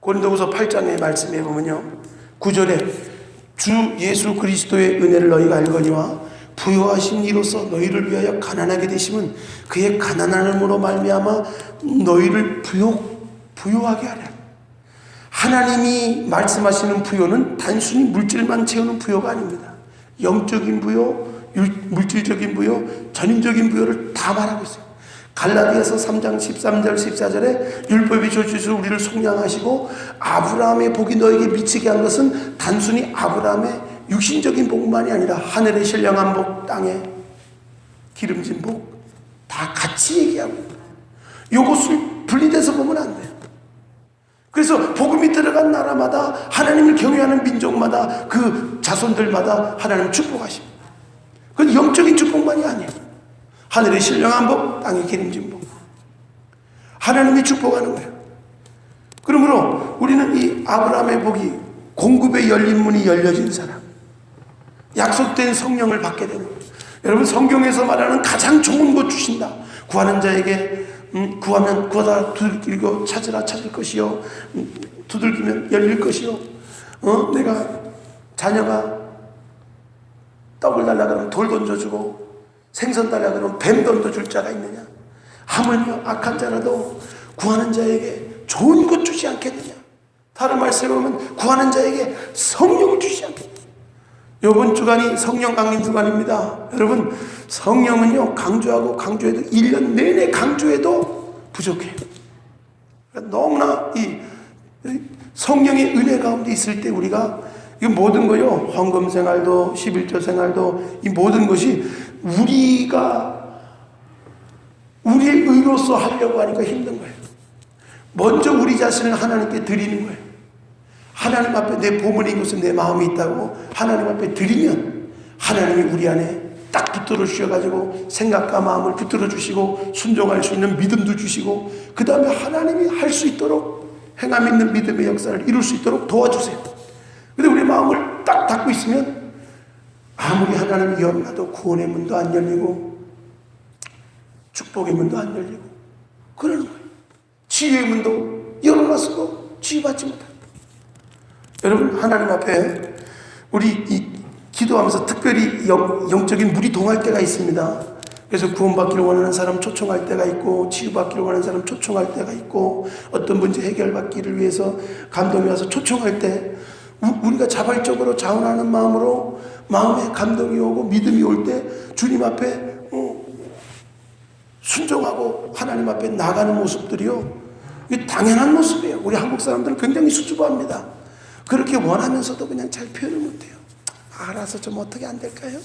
고린도후서 8장의 말씀에 보면요, 9절에 주 예수 그리스도의 은혜를 너희가 알거니와 부요하신 이로써 너희를 위하여 가난하게 되심은 그의 가난함으로 말미암아 너희를 부요하게 하려. 하나님이 말씀하시는 부요는 단순히 물질만 채우는 부요가 아닙니다. 영적인 부요, 물질적인 부요, 전인적인 부요를 다 말하고 있어요. 갈라디아서 3장 13절 14절에 율법이 조주에서 우리를 속량하시고 아브라함의 복이 너에게 미치게 한 것은 단순히 아브라함의 육신적인 복만이 아니라 하늘의 신령한 복, 땅의 기름진 복, 다 같이 얘기하고 이것을 분리돼서 보면 안 돼요. 그래서 복음이 들어간 나라마다, 하나님을 경외하는 민족마다, 그 자손들마다 하나님 축복하십니다. 그건 영적인 축복만이 아니에요. 하늘의 신령한 복, 땅의 기름진 복, 하나님이 축복하는 거예요. 그러므로 우리는 이 아브라함의 복이 공급의 열린 문이 열려진 사람, 약속된 성령을 받게 되는 거예요. 여러분, 성경에서 말하는 가장 좋은 것 주신다. 구하는 자에게 구하면 구하다, 두들기고 찾으라 찾을 것이요, 두들기면 열릴 것이요, 내가 자녀가 떡을 달라 그러면 돌 던져주고 생선 달라 그러면 뱀 던져줄 자가 있느냐? 하물며 악한 자라도 구하는 자에게 좋은 것 주지 않겠느냐? 다른 말씀에 보면 구하는 자에게 성령을 주지 않겠느냐? 이번 주간이 성령 강림 주간입니다. 여러분, 성령은요, 강조하고 강조해도 1년 내내 강조해도 부족해요. 그러니까 너무나 이 성령의 은혜 가운데 있을 때 우리가 이 모든 거요, 헌금 생활도 11조 생활도, 이 모든 것이 우리가 우리의 의로서 하려고 하니까 힘든 거예요. 먼저 우리 자신을 하나님께 드리는 거예요. 하나님 앞에 내 보물인 것은 내 마음이 있다고 하나님 앞에 드리면 하나님이 우리 안에 딱 붙들어 주셔가지고 생각과 마음을 붙들어 주시고 순종할 수 있는 믿음도 주시고, 그 다음에 하나님이 할 수 있도록 행함 있는 믿음의 역사를 이룰 수 있도록 도와주세요. 근데 우리 마음을 딱 닫고 있으면 아무리 하나님이 열어놔도 구원의 문도 안 열리고 축복의 문도 안 열리고 그러는 거예요. 치유의 문도 열어놨어도 치유받지 못합니다. 여러분, 하나님 앞에 우리 이 기도하면서 특별히 영적인 물이 동할 때가 있습니다. 그래서 구원받기를 원하는 사람 초청할 때가 있고, 치유받기를 원하는 사람 초청할 때가 있고, 어떤 문제 해결받기를 위해서 감동이 와서 초청할 때, 우리가 자발적으로 자원하는 마음으로 마음에 감동이 오고 믿음이 올 때 주님 앞에 순종하고 하나님 앞에 나가는 모습들이요, 이게 당연한 모습이에요. 우리 한국 사람들은 굉장히 수줍어합니다. 그렇게 원하면서도 그냥 잘 표현을 못해요. 알아서 좀 어떻게 안 될까요?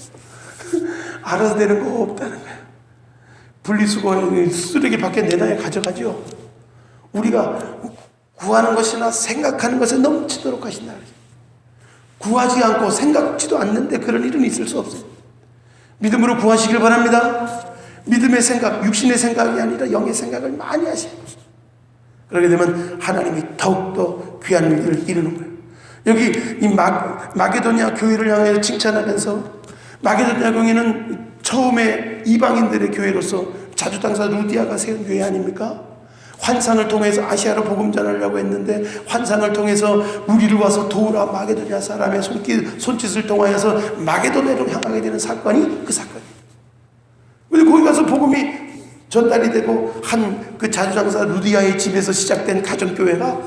알아서 되는 거 없다는 거예요. 분리수거 쓰레기 밖에 내놔야 가져가죠. 우리가 구하는 것이나 생각하는 것에 넘치도록 하신다. 구하지 않고 생각지도 않는데 그런 일은 있을 수 없어요. 믿음으로 구하시길 바랍니다. 믿음의 생각, 육신의 생각이 아니라 영의 생각을 많이 하세요. 그러게 되면 하나님이 더욱더 귀한 일들을 이루는 거예요. 여기 이 마게도냐 교회를 향해 칭찬하면서, 마게도냐 교회는 처음에 이방인들의 교회로서 자주당사 루디아가 세운 교회 아닙니까? 환상을 통해서 아시아로 복음 전하려고 했는데 환상을 통해서 우리를 와서 도우라, 마게도냐 사람의 손짓을 통하여서 마게도냐로 향하게 되는 사건이 그 사건이에요. 근데 거기 가서 복음이 전달이 되고 한 그 자주장사 루디아의 집에서 시작된 가정교회가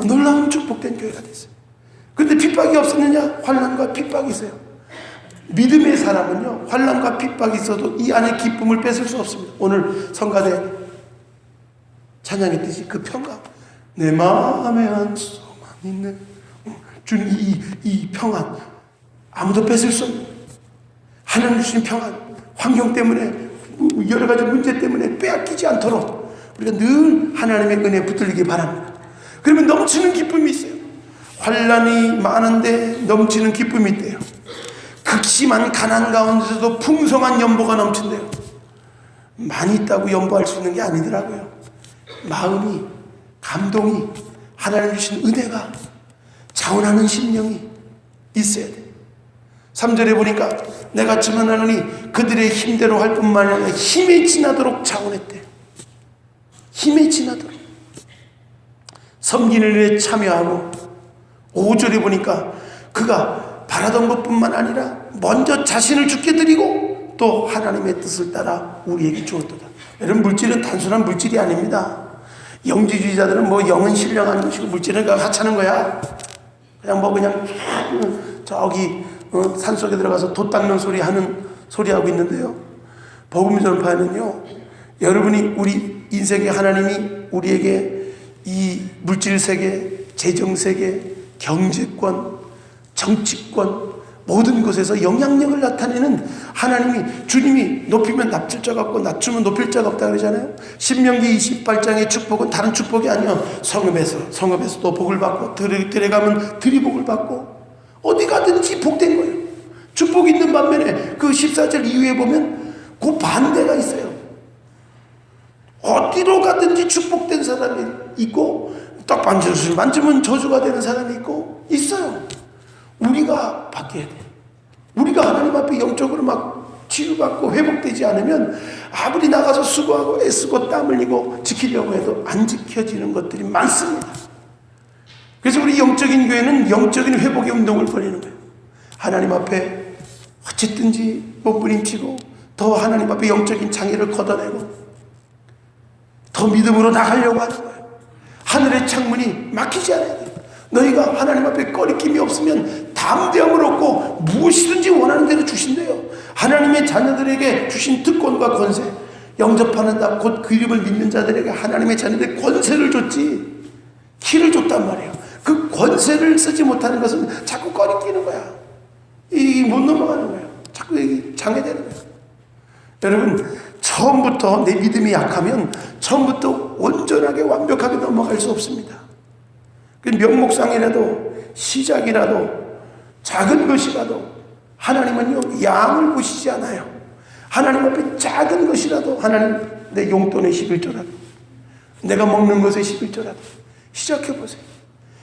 놀라운 축복된 교회가 됐어요. 그런데 핍박이 없었느냐? 환난과 핍박이 있어요. 믿음의 사람은요, 환난과 핍박이 있어도 이 안에 기쁨을 뺏을 수 없습니다. 오늘 성가대 찬양했듯이 그 평강, 내 마음에 안소만 있네. 주님, 이 평안 아무도 뺏을 수 없는, 하나님 주신 평안, 환경 때문에 여러 가지 문제 때문에 빼앗기지 않도록 우리가 늘 하나님의 은혜에 붙들리기 바랍니다. 그러면 넘치는 기쁨이 있어요. 환난이 많은데 넘치는 기쁨이 있대요. 극심한 가난 가운데서도 풍성한 연보가 넘친대요. 많이 있다고 연보할 수 있는 게 아니더라고요. 마음이, 감동이, 하나님 주신 은혜가 자원하는 심령이 있어야 돼요. 3절에 보니까 내가 증언하노니 그들의 힘대로 할 뿐만 아니라 힘에 지나도록 자원했대요. 힘에 지나도록 섬기는 일에 참여하고, 5절에 보니까 그가 바라던 것뿐만 아니라 먼저 자신을 주께 드리고 또 하나님의 뜻을 따라 우리에게 주었도다. 여러분, 물질은 단순한 물질이 아닙니다. 영지주의자들은 뭐 영은 신령하는 것이고 물질은 하찮은 거야. 그냥 저기 산속에 들어가서 돛 닦는 소리 하고 있는데요. 복음 전파는요, 여러분이 우리 인생에 하나님이 우리에게 이 물질 세계, 재정 세계, 경제권, 정치권 모든 것에서 영향력을 나타내는 하나님이, 주님이 높이면 낮출 자가 없고 낮추면 높일 자가 없다 그러잖아요. 신명기 28장의 축복은 다른 축복이 아니야. 성읍에서도 복을 받고, 들에 가면 들이 복을 받고, 어디 가든지 복된 거예요. 축복이 있는 반면에 그 14절 이후에 보면 그 반대가 있어요. 어디로 가든지 축복된 사람이 있고, 떡반지를 만지면 저주가 되는 사람이 있어요. 우리가 바뀌어야 돼요. 우리가 하나님 앞에 영적으로 막 치유받고 회복되지 않으면 아무리 나가서 수고하고 애쓰고 땀 흘리고 지키려고 해도 안 지켜지는 것들이 많습니다. 그래서 우리 영적인 교회는 영적인 회복의 운동을 벌이는 거예요. 하나님 앞에 어쨌든지 몸부림치고 더 하나님 앞에 영적인 장애를 걷어내고 더 믿음으로 나가려고 하는 거예요. 하늘의 창문이 막히지 않아야 돼요. 너희가 하나님 앞에 꺼리낌이 없으면 담대함을 얻고 무엇이든지 원하는 대로 주신대요. 하나님의 자녀들에게 주신 특권과 권세, 영접하는 자 곧 그 이름을 믿는 자들에게 하나님의 자녀들에게 권세를 줬지, 키를 줬단 말이에요. 그 권세를 쓰지 못하는 것은 자꾸 꺼리끼는 거야. 이 못 넘어가는 거예요. 자꾸 장애되는 거예요. 여러분, 처음부터 내 믿음이 약하면 처음부터 온전하게 완벽하게 넘어갈 수 없습니다. 명목상이라도 시작이라도 작은 것이라도 하나님은요, 양을 보시지 않아요. 하나님 앞에 작은 것이라도, 하나님 내 용돈의 11조라도, 내가 먹는 것의 11조라도 시작해보세요.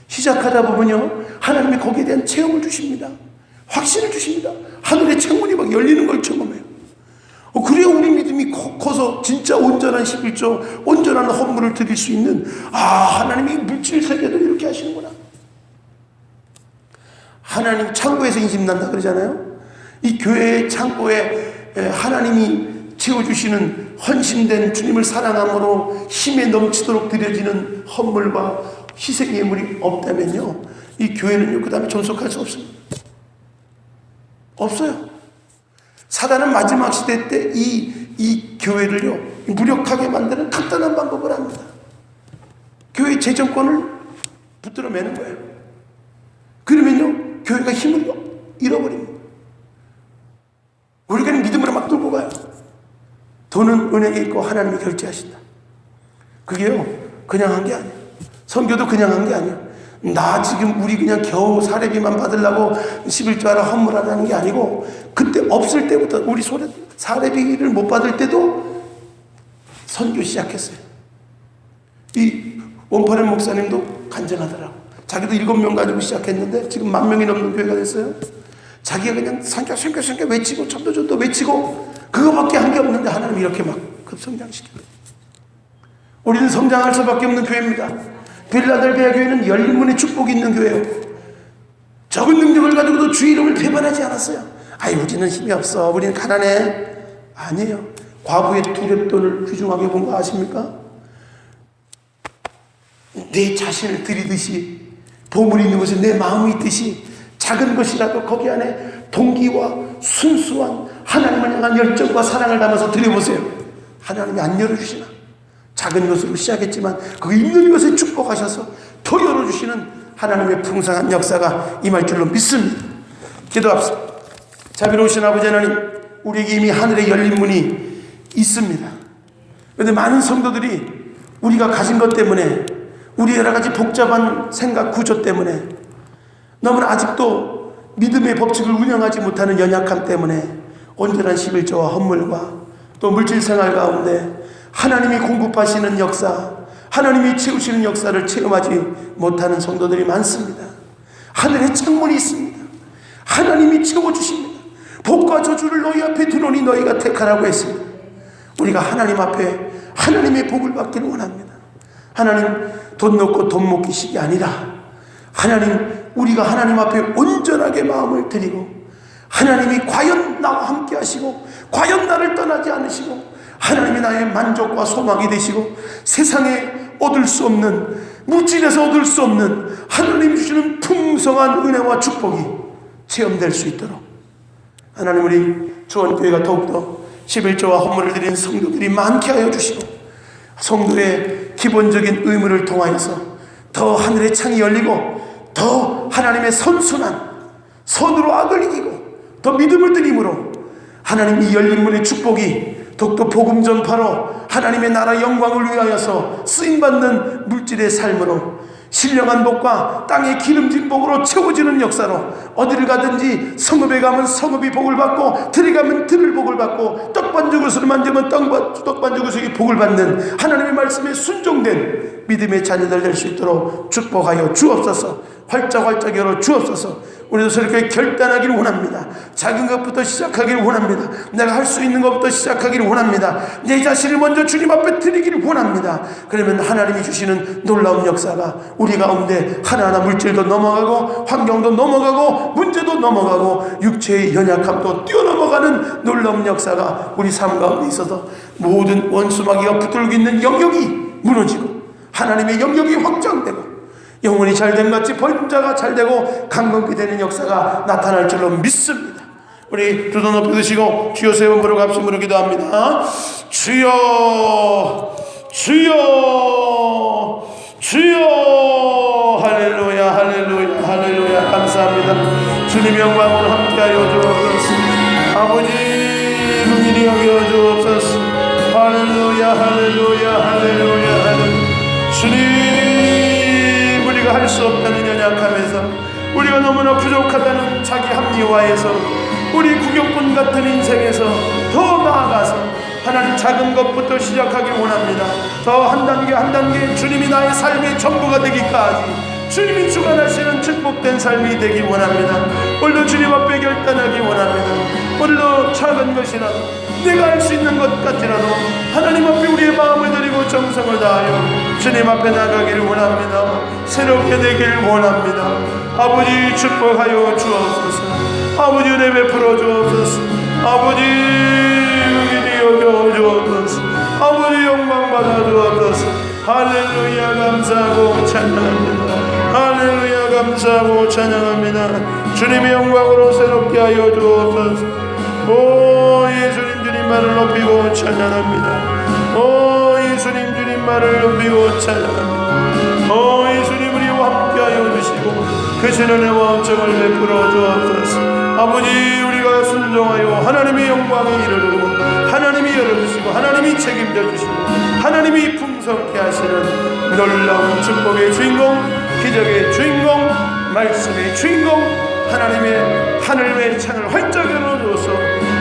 시작하다 보면요, 하나님이 거기에 대한 체험을 주십니다. 확신을 주십니다. 하늘의 창문이 막 열리는 걸 경험해요. 그래야 우리 믿음이 커서 진짜 온전한 11조, 온전한 헌물을 드릴 수 있는, 하나님이 물질 세계도 이렇게 하시는구나. 하나님 창고에서 인심난다 그러잖아요. 이 교회의 창고에 하나님이 채워주시는 헌신된 주님을 사랑함으로 힘에 넘치도록 드려지는 헌물과 희생 예물이 없다면요, 이 교회는요, 그 다음에 존속할 수 없습니다. 없어요. 사단은 마지막 시대 때 이 교회를요, 무력하게 만드는 간단한 방법을 합니다. 교회의 재정권을 붙들어 매는 거예요. 그러면요, 교회가 힘을 잃어버립니다. 우리가 믿음으로 막 들고 가요. 돈은 은행에 있고 하나님이 결제하신다. 그게요, 그냥 한 게 아니에요. 선교도 그냥 한 게 아니에요. 나 지금 우리 그냥 겨우 사례비만 받으려고 11조하라 헌물하라는 게 아니고, 그때 없을 때부터, 우리 사례비를 못 받을 때도 선교 시작했어요. 이 원파련 목사님도 간증하더라고. 자기도 7명 가지고 시작했는데 지금 10,000명이 넘는 교회가 됐어요. 자기가 그냥 선교 외치고 전도 외치고 그거밖에 한 게 없는데 하나님이 이렇게 막 급성장시켜요. 우리는 성장할 수밖에 없는 교회입니다. 빌라델비아 교회는 열린 문의 축복이 있는 교회예요. 적은 능력을 가지고도 주의 이름을 배반하지 않았어요. 우리는 힘이 없어, 우리는 가난해. 아니에요. 과부의 두렙돈을 귀중하게 본 거 아십니까? 내 자신을 드리듯이 보물이 있는 곳에 내 마음이 있듯이 작은 것이라도 거기 안에 동기와 순수한 하나님을 향한 열정과 사랑을 담아서 드려보세요. 하나님이 안 열어주시나? 작은 것으로 시작했지만 그 있는 것에 축복하셔서 더 열어주시는 하나님의 풍성한 역사가 임할 줄로 믿습니다. 기도합시다. 자비로우신 아버지 하나님, 우리에게 이미 하늘에 열린 문이 있습니다. 그런데 많은 성도들이 우리가 가진 것 때문에, 우리 여러 가지 복잡한 생각 구조 때문에, 너무나 아직도 믿음의 법칙을 운영하지 못하는 연약함 때문에 온전한 11조와 헌물과 또 물질생활 가운데 하나님이 공급하시는 역사, 하나님이 채우시는 역사를 체험하지 못하는 성도들이 많습니다. 하늘에 창문이 있습니다. 하나님이 채워주십니다. 복과 저주를 너희 앞에 두노니 너희가 택하라고 했습니다. 우리가 하나님 앞에 하나님의 복을 받기를 원합니다. 하나님, 돈 놓고 돈 먹기식이 아니라 하나님, 우리가 하나님 앞에 온전하게 마음을 드리고 하나님이 과연 나와 함께 하시고 과연 나를 떠나지 않으시고 하나님이 나의 만족과 소망이 되시고 세상에 얻을 수 없는, 물질에서 얻을 수 없는 하나님이 주시는 풍성한 은혜와 축복이 체험될 수 있도록 하나님, 우리 주원교회가 더욱더 11조와 헌물을 드리는 성도들이 많게 하여 주시고 성도의 기본적인 의무를 통하여서 더 하늘의 창이 열리고 더 하나님의 선순환, 선으로 악을 이기고 더 믿음을 드림으로 하나님이 열린 문의 축복이 더욱더 복음 전파로 하나님의 나라 영광을 위하여서 쓰임받는 물질의 삶으로 신령한 복과 땅의 기름진 복으로 채워지는 역사로 어디를 가든지 성읍에 가면 성읍이 복을 받고 들에 가면 들을 복을 받고 떡반죽을 만지면 떡반죽을 복을 받는 하나님의 말씀에 순종된 믿음의 자녀들 될 수 있도록 축복하여 주옵소서. 활짝활짝 열어 주옵소서. 우리도 저렇게 결단하기를 원합니다. 작은 것부터 시작하기를 원합니다. 내가 할 수 있는 것부터 시작하기를 원합니다. 내 자신을 먼저 주님 앞에 드리기를 원합니다. 그러면 하나님이 주시는 놀라운 역사가 우리 가운데 하나하나 물질도 넘어가고 환경도 넘어가고 문제도 넘어가고 육체의 연약함도 뛰어넘어가는 놀라운 역사가 우리 삶 가운데 있어서 모든 원수마귀가 붙들고 있는 영역이 무너지고 하나님의 영역이 확장되고 영혼이 잘된 같이 벌자가 잘되고 강건케 되는 역사가 나타날 줄로 믿습니다. 우리 두 손 높이 드시고 주여 세 번 부르갑심으로 기도합니다. 주여 주여 주여. 할렐루야 할렐루야 할렐루야. 감사합니다. 주님 영광으로 함께하여 주옵소서. 아버지 긍휼히 여겨 주옵소서. 할렐루야 할렐루야 할렐루야 할렐루야. 주님, 우리가 할 수 없다는 연약함에서, 우리가 너무나 부족하다는 자기 합리화에서, 우리 구격꾼 같은 인생에서 더 나아가서 하나님 작은 것부터 시작하길 원합니다. 더 한 단계 한 단계 주님이 나의 삶의 전부가 되기까지 주님이 주관하시는 축복된 삶이 되길 원합니다. 오늘도 주님 앞에 결단하기 원합니다. 오늘도 작은 것이라도 내가 할 수 있는 것 같지라도 하나님 앞에 우리의 마음을 드리고 정성을 다하여 주님 앞에 나가기를 원합니다. 새롭게 되기를 원합니다. 아버지 축복하여 주옵소서. 아버지 은혜 베풀어 주옵소서. 아버지 은혜를 여겨 주옵소서. 아버지 영광 받아 주옵소서. 할렐루야 감사하고 찬양합니다. 할렐루야 감사하고 찬양합니다. 주님의 영광으로 새롭게 하여 주옵소서. 오 예수님, 주님만을 높이고 찬양합니다. 오 예수님, 주님만을 높이고 찬양합니다. 오 예수님, 우리와 함께하여 주시고 크신 은혜와 은총을 베풀어 주옵소서. 아버지, 우리가 순종하여 하나님의 영광에 이르르고 하나님이 열어주시고 하나님이 책임져 주시고 하나님이 풍성케 하시는 놀라운 축복의 주인공, 기적의 주인공, 말씀의 주인공, 하나님의 하늘의 창을 활짝 열어주어서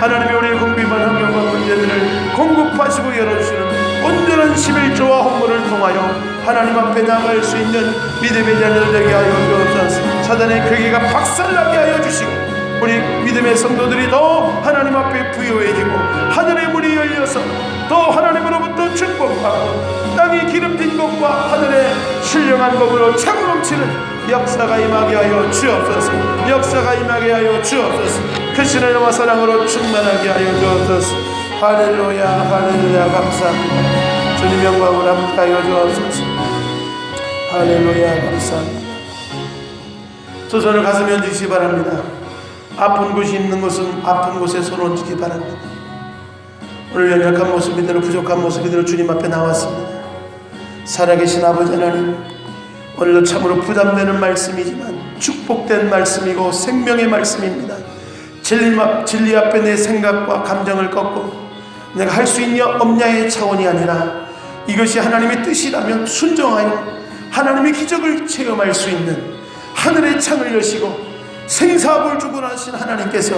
하나님이 우리의 궁핍한 환경과 문제들을 공급하시고 열어주시는 온전한 11조와 헌물을 통하여 하나님 앞에 나갈 수 있는 믿음의 자녀들 되게 하여 주옵소서. 사단의 괴계가 박살나게 하여 주시고 우리 믿음의 성도들이 더 하나님 앞에 부유해지고 하늘의 문이 열려서 더 하나님으로부터 축복하고 땅이 기름진 것과 하늘의 신령한 법으로 차고 넘치는 역사가 임하게 하여 주옵소서. 역사가 임하게 하여 주옵소서. 크신 은혜와 사랑으로 충만하게 하여 주옵소서. 할렐루야 할렐루야 감사합니다. 주님 영광을 함께하여 주옵소서. 할렐루야 감사합니다. 저 손을 가슴에 얹으시기 바랍니다. 아픈 곳이 있는 곳은 아픈 곳에 손 얹기 바랍니다. 오늘 연약한 모습 이대로 부족한 모습 이대로 주님 앞에 나왔습니다. 살아계신 아버지 하나님, 오늘도 참으로 부담되는 말씀이지만 축복된 말씀이고 생명의 말씀입니다. 진리 앞에 내 생각과 감정을 꺾고 내가 할 수 있냐 없냐의 차원이 아니라 이것이 하나님의 뜻이라면 순종하여 하나님의 기적을 체험할 수 있는 하늘의 창을 여시고 생사합을 주고 나신 하나님께서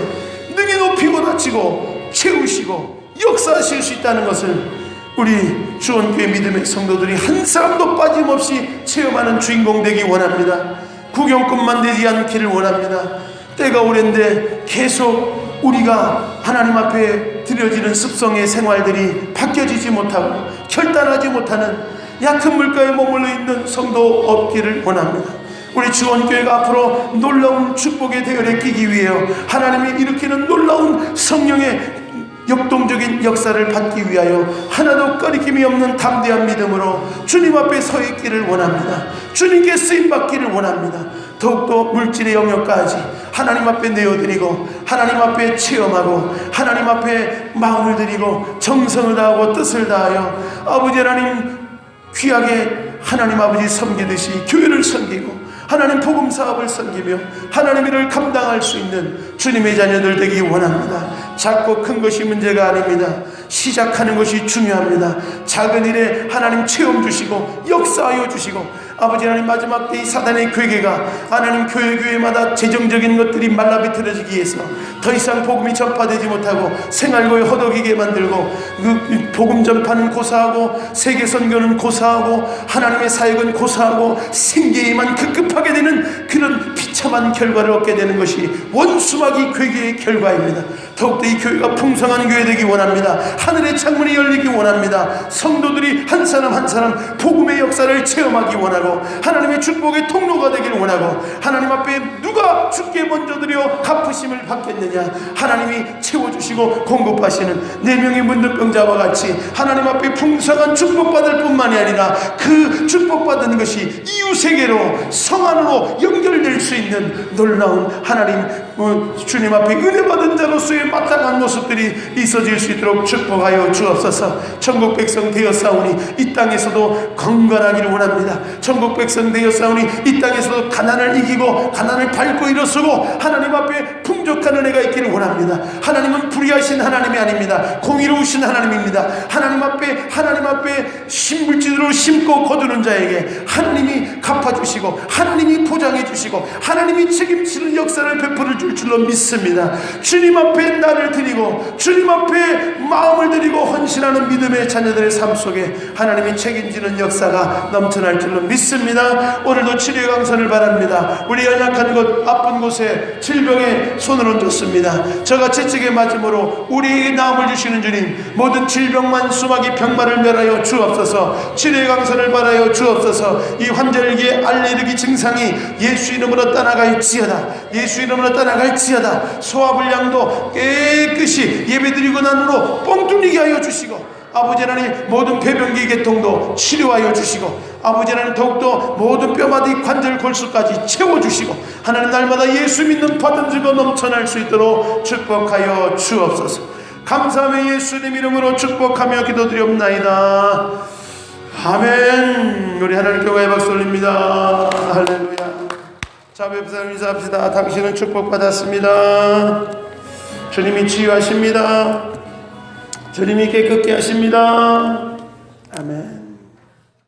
능히 높이고 낮추고 채우시고 역사하실 수 있다는 것을 우리 주원교회 믿음의 성도들이 한 사람도 빠짐없이 체험하는 주인공 되기 원합니다. 구경꾼만 되지 않기를 원합니다. 때가 오랜데 계속 우리가 하나님 앞에 드려지는 습성의 생활들이 바뀌어지지 못하고 결단하지 못하는 얕은 물가에 머물러 있는 성도 없기를 원합니다. 우리 주원교회가 앞으로 놀라운 축복의 대열에 끼기 위해 하나님이 일으키는 놀라운 성령의 역동적인 역사를 받기 위하여 하나도 꺼리낌이 없는 담대한 믿음으로 주님 앞에 서 있기를 원합니다. 주님께 쓰임받기를 원합니다. 더욱더 물질의 영역까지 하나님 앞에 내어드리고 하나님 앞에 체험하고 하나님 앞에 마음을 드리고 정성을 다하고 뜻을 다하여 아버지 하나님 귀하게 하나님 아버지 섬기듯이 교회를 섬기고 하나님 복음 사업을 섬기며 하나님 일을 감당할 수 있는 주님의 자녀들 되기 원합니다. 작고 큰 것이 문제가 아닙니다. 시작하는 것이 중요합니다. 작은 일에 하나님 체험 주시고 역사하여 주시고 아버지 하나님 마지막 때 이 사단의 괴계가 하나님 교회마다 재정적인 것들이 말라비틀어지기 위해서 더 이상 복음이 전파되지 못하고 생활고에 허덕이게 만들고 그 복음 전파는 고사하고 세계 선교는 고사하고 하나님의 사역은 고사하고 생계에만 급급하게 되는 그런 비참한 결과를 얻게 되는 것이 원수마귀 괴계의 결과입니다. 더욱더 이 교회가 풍성한 교회 되기 원합니다. 하늘의 창문이 열리기 원합니다. 성도들이 한 사람 한 사람 복음의 역사를 체험하기 원하고 하나님의 축복의 통로가 되기를 원하고 하나님 앞에 누가 주께 먼저 드려 갚으심을 받겠느냐 하나님이 채워주시고 공급하시는 4명의 문둥병자와 같이 하나님 앞에 풍성한 축복받을 뿐만이 아니라 그 축복받은 것이 이웃에게로 성 안으로 연결될 수 있는 놀라운 하나님 주님 앞에 은혜 받은 자로서의 마땅한 모습들이 있어질 수 있도록 축복하여 주옵소서. 천국 백성 되었사오니 이 땅에서도 건강하기를 원합니다. 천국 백성 되었사오니 이 땅에서도 가난을 이기고 가난을 밟고 일어서고 하나님 앞에 풍족한 은혜가 있기를 원합니다. 하나님은 불의하신 하나님이 아닙니다. 공의로우신 하나님입니다. 하나님 앞에 신물질로 심고 거두는 자에게 하나님이 갚아주시고 하나님이 보장해주시고 하나님이 책임지는 역사를 베풀어 줄 줄로 믿습니다. 주님 앞에 나를 드리고 주님 앞에 마음을 드리고 헌신하는 믿음의 자녀들의 삶 속에 하나님이 책임지는 역사가 넘쳐날 줄로 믿습니다. 오늘도 치료의 강선을 바랍니다. 우리 연약한 곳 아픈 곳에 질병에 손을 얹었습니다. 저가 채찍에 맞음으로 우리에게 나음을 주시는 주님, 모든 질병만 수마귀 병마를 멸하여 주옵소서. 치료의 강선을 바라여 주옵소서. 이 환절기에 알레르기 증상이 예수 이름으로 떠나갈지어다. 예수 이름으로 떠나갈지어다. 소화불량도 깨끗이 예배드리고 난 후로 뻥 뚫리게 하여 주시고 아버지 하나님 모든 폐병기 계통도 치료하여 주시고 아버지 하나님 더욱더 모든 뼈마디 관절 골수까지 채워주시고 하나님 날마다 예수 믿는 받은 증거 넘쳐날 수 있도록 축복하여 주옵소서. 감사하며 예수님 이름으로 축복하며 기도드리옵나이다. 아멘. 우리 하나님 교회의 박수 올립니다. 할렐루야. 자, 웹사람 인사합시다. 당신은 축복받았습니다. 주님이 치유하십니다. 주님이 깨끗게 하십니다. 아멘.